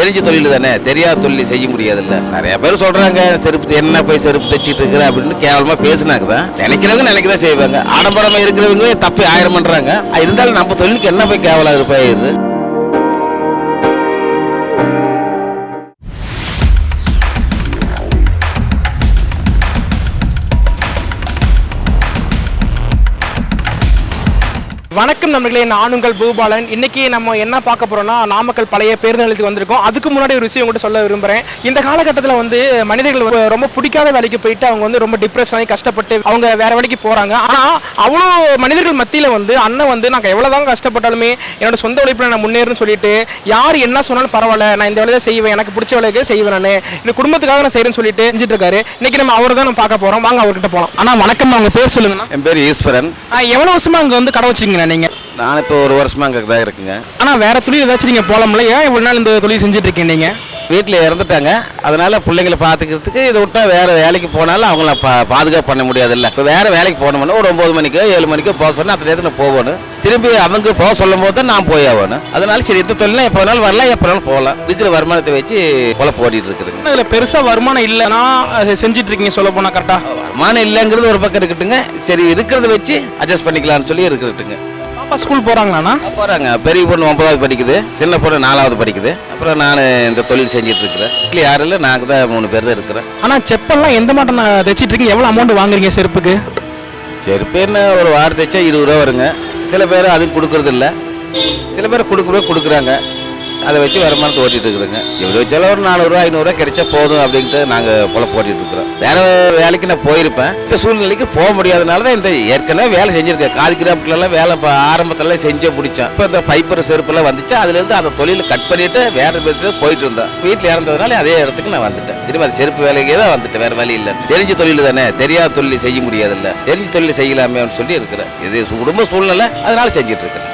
தெரிஞ்ச தொழில் தானே, தெரியாத தொழில் செய்ய முடியாதுல்ல. நிறைய பேர் சொல்றாங்க செருப்பு என்ன போய் செருப்பு தைச்சிட்டு இருக்கிற அப்படின்னு கேவலமா பேசினாங்க தான். நினைக்கிறவங்க நினைக்கதான் செய்வாங்க. ஆடம்பரமா இருக்கிறவங்க தப்பு 1000 பண்றாங்க. இருந்தாலும் நம்ம தொழிலுக்கு என்ன போய் கேவலம் இருப்பாயுது. வணக்கம் நண்பர்களே, நான் உங்கள் பூபாலன். இன்னைக்கு நம்ம என்ன பார்க்க போறோம்னா, நாமக்கல் பழைய பேருந்து நிலையத்துக்கு வந்திருக்கோம். அதுக்கு முன்னாடி ஒரு விஷயம் கூட சொல்ல விரும்புகிறேன். இந்த காலகட்டத்தில் மனிதர்கள் ரொம்ப பிடிக்காத வேலைக்கு போயிட்டு அவங்க ரொம்ப டிப்ரெஷன் ஆகி கஷ்டப்பட்டு அவங்க வேற வேலைக்கு போறாங்க. ஆனால் அவ்வளோ மனிதர்கள் மத்தியில் அண்ணன் நாங்கள் எவ்வளோதான் கஷ்டப்பட்டாலுமே என்னோட சொந்த உழைப்பில் நான் முன்னேறுன்னு சொல்லிட்டு யார் என்ன சொன்னாலும் பரவாயில்ல, நான் இந்த வேலையை செய்வேன், எனக்கு பிடிச்ச வேலையை செய்வேன், நான் இந்த குடும்பத்துக்காக நான் செய்யறேன்னு சொல்லிட்டு செஞ்சுட்டு இருக்காரு. இன்னைக்கு நம்ம அவரை தான் நம்ம பார்க்க போறோம். வாங்க அவர்கிட்ட போகலாம். ஆனால் வணக்கம், அவங்க பேர் சொல்லுங்கண்ணா. என் பேர் ஈஸ்வரன். எவ்வளோ வருஷமா அங்கே கடை வச்சிருக்கீங்க நீங்க? நான் இப்போ 1 வருஷமா அங்கே தான் இருக்குங்க. ஆனால் வேற தொழில் ஏதாச்சும் நீங்கள் போகலாம்ல? ஏன் இவ்வளோ நாள் இந்த தொழில் செஞ்சுட்டு இருக்கீங்க? நீங்கள் வீட்டில் இறந்துட்டாங்க, அதனால பிள்ளைங்களை பார்த்துக்கிறதுக்கு இதை விட்டா வேற வேலைக்கு போனாலும் அவங்கள பாதுகாப்பு பண்ண முடியாதுல்ல. இப்போ வேற வேலைக்கு போனோம்னா ஒரு 9 மணிக்கோ 7 மணிக்கோ போக சொன்னால் அத்தனை நேரத்தில் போகணும். திரும்பி அவங்க போக சொல்லும் போது தான் நான் போய் ஆகணும். அதனால சரி, இந்த தொழிலாம் எப்போ வேணாலும் வரலாம், எப்போ வேணாலும் போகலாம். இருக்கிற வருமானத்தை வச்சு பொழப்பு ஓடிட்டு இருக்குதுங்க. இதில் பெருசாக வருமானம் இல்லைன்னா செஞ்சுட்டு இருக்கீங்க சொல்ல போனால் கரெக்டாக. வருமானம் இல்லைங்கிறது ஒரு பக்கம் இருக்கட்டுங்க, சரி இருக்கிறத வச்சு அட்ஜஸ்ட் பண்ணிக்கலாம்னு சொல்லி இருக்கட்டுங்க. பாப்பா ஸ்கூல் போகிறாங்களாண்ணா? போகிறாங்க. பெரிய பொண்ணு 9வது படிக்குது, சின்ன பொண்ணு 4வது படிக்குது. அப்புறம் நான் இந்த தொழில் செஞ்சுட்டு இருக்கிறேன். வீட்டில் யாரும் இல்லை, நாங்கள் தான் 3 பேர் தான் இருக்கிறேன். ஆனால் செப்பெல்லாம் எந்த மாட்டம் நான் தைச்சிட்டு இருக்கீங்க? எவ்வளோ அமௌண்ட் வாங்குறீங்க செருப்புக்கு? செருப்பு என்ன ஒரு வாரம் தைச்சா 20 ரூபா வருங்க. சில பேர் அதுவும் கொடுக்கறது இல்லை, சில பேர் கொடுக்குறாங்க. அதை வச்சு வருமானத்தை ஓட்டிட்டு இருக்கிறோங்க. எப்படி வச்சாலும் ஒரு 400 ரூபா 500 ரூபா கிடைச்சா போதும் அப்படின்ட்டு நாங்கள் பொழப்பு ஓட்டிட்டு இருக்கிறோம். வேற வேலைக்கு நான் போயிருப்பேன், இந்த சூழ்நிலைக்கு போக முடியாதனால தான் இந்த ஏற்கனவே வேலை செஞ்சுருக்கேன். காது கிராமத்துலலாம் வேலை ஆரம்பத்துலாம் செஞ்சே பிடிச்சேன். இப்போ இந்த பைப்பர் செருப்புலாம் வந்துச்சு, அதுலேருந்து அந்த தொழிலை கட் பண்ணிட்டு வேற பேசுறது போயிட்டு இருந்தேன். வீட்டில் இறந்ததுனால அதே இடத்துக்கு நான் வந்துட்டேன். திரும்ப அது செருப்பு வேலைக்கே தான் வந்துட்டேன், வேற வழி இல்லை. தெரிஞ்ச தொழில் தானே, தெரியாத தொழில் செய்ய முடியாதுல்ல. தெரிஞ்ச தொழில் செய்யலாமே சொல்லி இருக்கிறேன். இது குடும்ப சூழ்நிலை, அதனால செஞ்சுட்டு இருக்கேன்.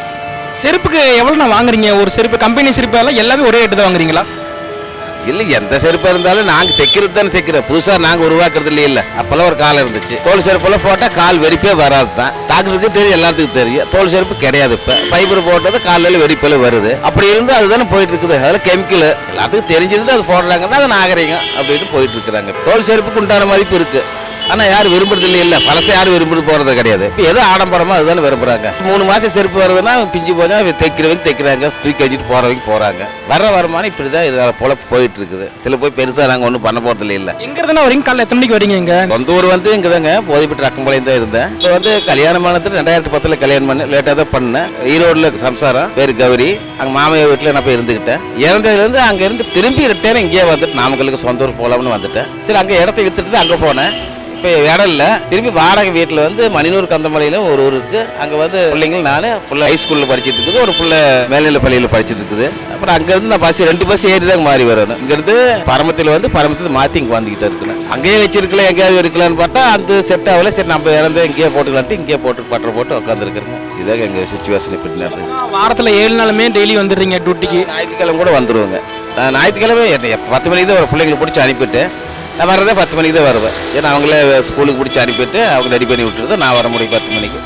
செருப்புக்கு எவ்வளோ நான் வாங்குறீங்க? ஒரு செருப்பு கம்பெனி செருப்பு எல்லாம் எல்லாமே ஒரே ரேட்டு தான் வாங்குறீங்களா? இல்லை, எந்த செருப்பாக இருந்தாலும் நாங்கள் தைக்கிறது தானே தைக்கிறோம். புதுசாக நாங்கள் உருவாக்குறது இல்லையில்ல. அப்போல்லாம் ஒரு காலம் இருந்துச்சு. தோல் செருப்பெல்லாம் போட்டால் கால் வெடிப்பே வராது தான். டாக்டருக்கு தெரியும், எல்லாத்துக்கும் தெரியும். தோல் செருப்பு கிடையாது. இப்போ பைப்பர் போட்டது காலில் வெடிப்பெல்லாம் வருது. அப்படி இருந்து அதுதானே போயிட்டு இருக்குது. அதில் கெமிக்கல் எல்லாத்துக்கும் தெரிஞ்சிருந்து அது போடுறாங்கன்னா அதை நாகரிகம் அப்படின்னு போயிட்டு இருக்கிறாங்க. தோல் செருப்புக்கு உண்டான மதிப்பு இருக்குது, ஆனால் யாரும் விரும்புறது இல்லை. பழசை யாரும் விரும்புறது போகிறது கிடையாது. இப்போ எதோ ஆடம்பரமாக அதுதானே விரும்புகிறாங்க. 3 மாதம் செருப்பு வருதுன்னா பிஞ்சு போதா தைக்கிறவங்க தைக்கிறாங்க, தூக்கி வச்சுட்டு போகிறவங்க போகிறாங்க. வர வருமானம் இப்படி தான் பொழப்பு போயிட்டு இருக்குது. சில போய் பெருசாக நாங்கள் ஒன்றும் பண்ண போகிறது இல்லை. எங்கே இருந்தா வரீங்க? காலையில் எத்தனை மணிக்கு வரீங்க? இங்கே சொந்த ஊர் இங்கே தாங்க, போதிப்பட்டு ரக்கம்பாளையம் தான் இருந்தேன். இப்போ கல்யாணமானது 2010 கல்யாணம் பண்ணேன். லேட்டாக தான் பண்ணேன். ஈரோடில் சம்சாரம், பேர் கௌரி. அங்கே மாமையார் வீட்டில் நான் போய் இருந்துக்கிட்டேன். இறந்ததுலேருந்து அங்கே இருந்து திரும்பி ரிட்டர்ன் இங்கேயே வந்துட்டு நாமக்கலுக்கு சொந்த ஊர் போகலாம்னு வந்துட்டேன். சரி, அங்கே இடத்த விற்றுட்டு அங்கே போனேன். இப்போ இடம் இல்லை, திரும்பி வாடகை வீட்டில் மணினூர் கந்தமலையிலும் ஒரு ஊர் இருக்குது. அங்கே பிள்ளைங்கள் நான் ஃபுல்லாக ஹைஸ்கூலில் படிச்சுட்டு இருக்குது, ஒரு பிள்ளை மேல்நிலை பள்ளியில் படிச்சுட்டு இருக்குது. அப்புறம் அங்கேருந்து நான் 2 பஸ் ஏறி தான் மாறி வரணும். இங்கேருந்து பரமத்தில் மாற்றி இங்கே வந்துக்கிட்டே இருக்கிறேன். அங்கேயே வச்சிருக்கலாம், எங்கேயாவது இருக்கலான்னு பார்த்தா அந்த செட் ஆகல. சரி, நம்ம இறந்து இங்கேயே போட்டுக்கலான்ட்டு இங்கேயே போட்டு உட்காந்துருக்குறேங்க. இதாக எங்கள் சுச்சுவேஷன் இப்படி நடக்குது. வாரத்தில் 7 நாளுமே டெய்லி வந்துடுறீங்க டியூட்டிக்கு? ஞாயிற்றுக்கிழமை கூட வந்துடுவோங்க. ஞாயிற்றுக்கிழமை 10 மணிக்கு தான் ஒரு பிள்ளைங்களை பிடிச்சி அனுப்பிட்டு நான் வர்றதே 10 மணிக்கு தான் வருவேன். ஏன்னா அவங்களே ஸ்கூலுக்கு பிடிச்சி அனுப்பிட்டு அவங்க ரெடி பண்ணி விட்டுருது. நான் வர முடியும் 10 மணிக்கு.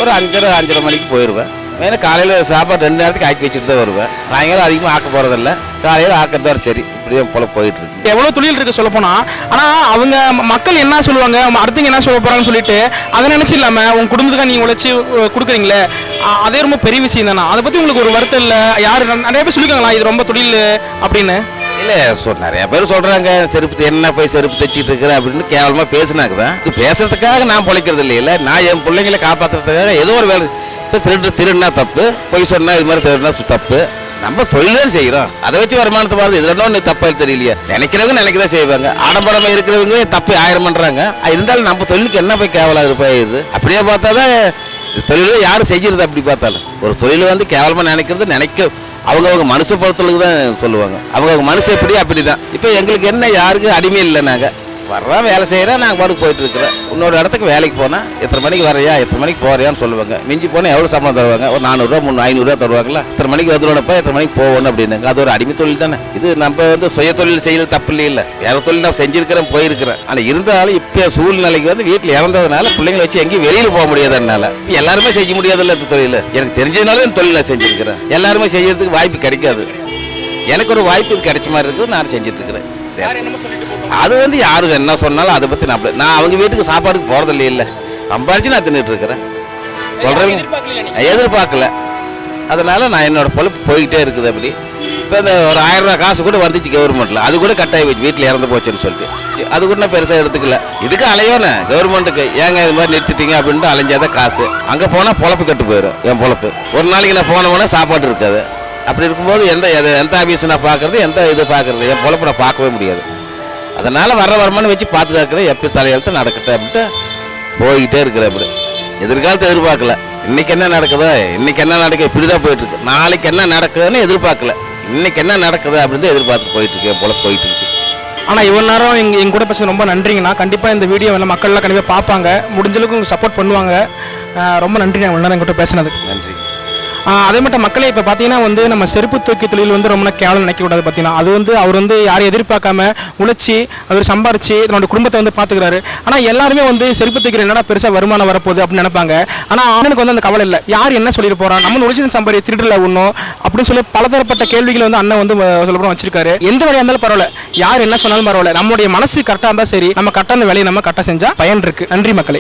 ஒரு 5:30 மணிக்கு போயிடுவேன். மெயினாக காலையில் சாப்பாடு 2 நேரத்துக்கு ஆக்கி வச்சுட்டு தான் வருவேன். சாயங்காலம் அதிகமாக ஆக்க போகிறதில்ல, காலையில் ஆக்கிறதா சரி. இப்படியே போல போயிட்டு இருக்கு. எவ்வளோ தொழில் இருக்குது சொல்ல போனால். ஆனால் அவங்க மக்கள் என்ன சொல்லுவாங்க, அடுத்தவங்க என்ன சொல்ல போகிறாங்கன்னு சொல்லிட்டு அதை நினச்சி இல்லாமல் உங்கள் குடும்பத்துக்காக நீங்கள் உழைச்சி கொடுக்குறீங்களே, அதே ரொம்ப பெரிய விஷயம் தானே. அதை பற்றி உங்களுக்கு ஒரு வருத்தம் இல்லை? யார் நிறைய பேர் சொல்லியிருக்காங்களா இது ரொம்ப தொழில் அப்படின்னு? இல்லை, நிறைய பேர் சொல்கிறாங்க செருப்பு என்ன போய் செருப்பு தைச்சிட்டு இருக்கிறேன் அப்படின்னு கேவலமாக பேசினாங்க தான். இது பேசுறதுக்காக நான் பிழைக்கிறது இல்லை. நான் என் பிள்ளைங்களை காப்பாற்றுறதுக்காக ஏதோ ஒரு வேலை. இப்போ திருடுனா தப்பு, பொய் சொன்னால் இது மாதிரி திருடுனா தப்பு. நம்ம தொழிலே செய்கிறோம், அதை வச்சு வருமானத்தை பாருது. இதில் ஒன்றும் தப்பா தெரியலையே. நினைக்கிறவங்க நினைக்கதான் செய்வாங்க. ஆடம்பரமாக இருக்கிறவங்க தப்பு 1000 பண்ணுறாங்க. இருந்தாலும் நம்ம தொழிலுக்கு என்ன போய் கேவலம் இருப்பாயுது. அப்படியே பார்த்தா தான் தொழிலை யாரும் செய்கிறது. அப்படி பார்த்தாலும் ஒரு தொழில் கேவலமாக நினைக்கிறது அவங்க மனுஷ பொறுத்தளவுக்கு தான் சொல்லுவாங்க. அவங்க மனசு எப்படி அப்படிதான். இப்போ எங்களுக்கு என்ன யாருக்கு அடிமை இல்லை. நாங்கள் வர்றோம், வேலை செய்கிறோம், நாங்கள் பாட்டுக்கு போயிட்டு இருக்கிறோம். இன்னொரு இடத்துக்கு வேலைக்கு போனால் எத்தனை மணிக்கு வரையா, எத்தனை மணிக்கு போறியான்னு சொல்லுவாங்க. மிஞ்சி போனால் எவ்வளோ சம்பளம் தருவாங்க? ஒரு 400 ரூபா 500 ரூபா தருவாங்களா? எத்தனை மணிக்கு வந்துடும்ப்பா, எத்தனை மணிக்கு போகணும் அப்படின்னாங்க. அது ஒரு அடிமை தொழில் தானே. இது நம்ம சுய தொழில் செய்யறது தப்பு இல்லை. வேற தொழில் நான் செஞ்சிருக்கிறேன், போயிருக்கிறேன். ஆனால் இருந்தாலும் இப்போ சூழ்நிலைக்கு வீட்டில் இறந்ததுனால பிள்ளைங்களை வச்சு எங்கேயும் வெளியில் போக முடியாதனால எல்லாருமே செய்ய முடியாதுல்ல இந்த தொழில். எனக்கு தெரிஞ்சதுனால இந்த தொழில் நான் செஞ்சிருக்கிறேன். எல்லாருமே செய்யறதுக்கு வாய்ப்பு கிடைக்காது. எனக்கு ஒரு வாய்ப்பு இது கிடைச்ச மாதிரி இருக்குது, நான் செஞ்சுட்டு இருக்கிறேன். யார் என்னமோ சொல்லிட்டு போட்டோம். அது வந்து யாரு என்ன சொன்னாலும் அதை பற்றி நான் அவங்க வீட்டுக்கு சாப்பாடுக்கு போகிறதில்ல, இல்லை சம்பாரிச்சு நான் தின்னுட்டு இருக்கிறேன். சொல்கிறேன் எதிர்பார்க்கல, அதனால் நான் என்னோட பொழப்பு போய்கிட்டே இருக்குது. அப்படி இப்போ இந்த ஒரு 1000 ரூபா காசு கூட வந்துச்சு கவர்மெண்ட்டில், அது கூட கட்டாயி போச்சு, வீட்டில் இறந்து போச்சுன்னு சொல்லிட்டு அது கூட நான் பெருசாக எடுத்துக்கல. இதுக்கு அலையோனே கவர்மெண்ட்டுக்கு ஏங்க இது மாதிரி நிறுத்திட்டீங்க அப்படின்ட்டு அலைஞ்சாதான் காசு. அங்கே போனால் பொழப்பு கட்டு போயிடும். என் பொழப்பு ஒரு நாளைக்கு நான் போனோம்னா சாப்பாடு இருக்காது. அப்படி இருக்கும்போது எந்த ஆஃபீஸ் நான் பார்க்குறது, எந்த இது பார்க்குறது, என் பொழப்பு நான் பார்க்கவே முடியாது. அதனால் வர வருமானம் வச்சு பார்த்துக்கிறேன், எப்படி தலையெழுத்து நடக்கட்டும் அப்படின்ட்டு போய்கிட்டே இருக்கிறேன். அப்படி எதிர்காலத்தை எதிர்பார்க்கல. இன்னைக்கு என்ன நடக்குதோ, இன்னைக்கு என்ன நடக்குது இப்படி தான் போயிட்டுருக்கு. நாளைக்கு என்ன நடக்குதுன்னு எதிர்பார்க்கல, இன்னைக்கு என்ன நடக்குது அப்படின்னு எதிர்பார்த்து போயிட்டுருக்கு. என் போல போயிட்டு இருக்கு. ஆனால் இவ்வளோ நேரம் எங்க கூட பேச ரொம்ப நன்றிங்கண்ணா. கண்டிப்பாக இந்த வீடியோ வந்து மக்கள்லாம் கண்டிப்பாக பார்ப்பாங்க, முடிஞ்சளவுக்கு உங்களுக்கு சப்போர்ட் பண்ணுவாங்க. ரொம்ப நன்றிண்ணா இவ்வளோ நேரம் எங்கிட்ட பேசினதுக்கு. நன்றி. அதே மட்டும் மக்களே இப்போ பார்த்தீங்கன்னா வந்து நம்ம செருப்பு தூக்கி தொழில் வந்து ரொம்ப கேவலம் நினைக்கக்கூடாது. பார்த்தீங்கன்னா அது வந்து அவர் வந்து யாரையும் எதிர்பார்க்காம உழைச்சி அவர் சம்பாரிச்சு தன்னோட குடும்பத்தை வந்து பார்த்துக்கிறாரு. ஆனால் எல்லாருமே வந்து செருப்பு தூக்கிற என்னடா பெருசாக வருமானம் வரப்போகுது அப்படின்னு நினைப்பாங்க. ஆனால் அவனுக்கு வந்து அந்த கவலை இல்லை. யார் என்ன சொல்லிட்டு போகிறான், நம்ம உழைச்சி சம்பாரி திருடல ஒன்றும் அப்படின்னு சொல்லி பலதரப்பட்ட கேள்விகளை வந்து அண்ணன் வந்து சொல்லப்போம் வச்சிருக்காரு. எந்த வேலையாக இருந்தாலும் பரவாயில்ல, யார் என்ன சொன்னாலும் பரவாயில்ல, நம்மளுடைய மனசு கரெக்டாக இருந்தால் சரி, நம்ம கரெக்டாக அந்த வேலையை நம்ம கரெக்டாக செஞ்சால் பயன் இருக்கு. நன்றி மக்களே.